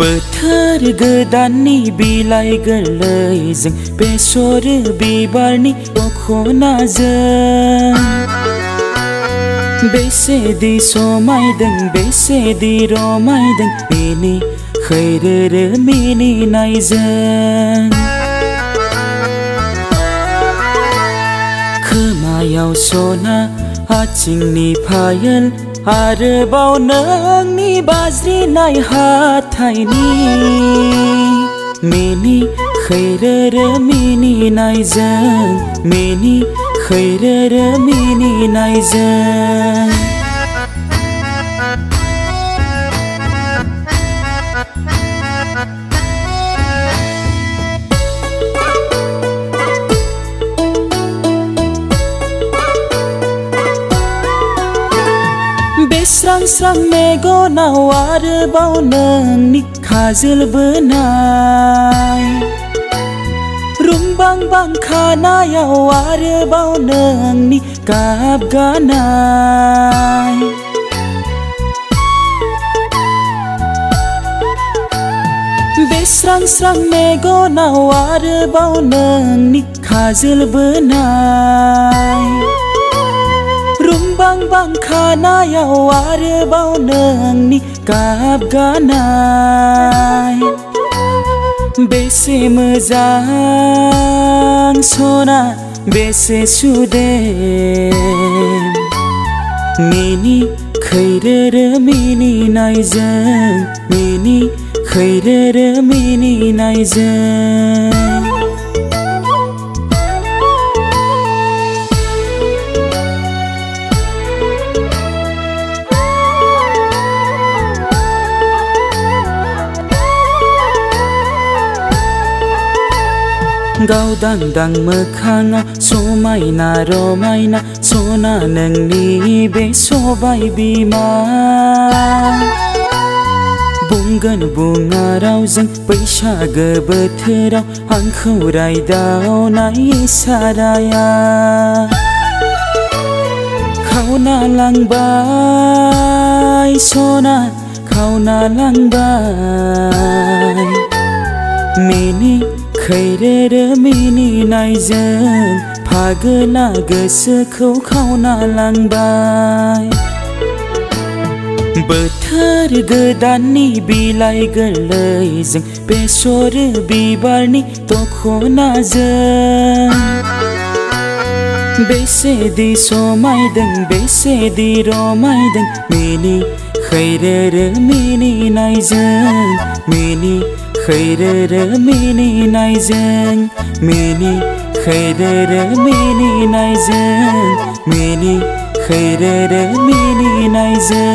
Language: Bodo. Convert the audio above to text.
बोथोर गोदाननि बिलाइ गोरलैजों बेसर बिबारनि दख'नाजों बेसेदि समायदों बेसेदि रमायदों बेनि खैरोरो मिनिनायजों खोमायाव सना आथिंनि पायेल आरोबाव नोंनि बाज्रिनाय हाथाइनि मिनि खैरोरो मिनिनायजों मिनि खैरोरो मिनिनायजों स्रां स्रां मेगनाव आरोबाव नोंनि खाजोल बोनाय रुंबांबां खानायाव आरोबाव नोंनि गाब गानाय बे स्रां स्रां मेगनाव आरोबाव नोंनि खाजोल बोनाय रुंबांबां खानायाव आरोबाव नोंनि गाब गानाय बेसे मोजां सना बेसे सुदेम मिनि खैरोरो मिनिनायजों मिनि खैरोरो मिनिनायजों गावदांदां मोखाङाव समायना रमायना सना नोंनि बे सबाय बिमा बुंगोन बुङा रावजों बैसागो बोथोराव आंखौ रायदावनाय इसाराया खावना लांबाय सना खावना लांबाय मिनि खैरोरो मिनिनायजों फागोला गोसोखौ खावना लांबाय बोथोर गोदाननि बिलाइ गोरलैजों बेसर बिबारनि दख'नाजों बेसेदि समायदों बेसेदि रमायदों मिनि खैरोरो मिनिनायजों मिनि खैरोरो मिनिनायजों मिनि खैरोरो मिनिनायजों मिनि खैरोरो मिनिनायजों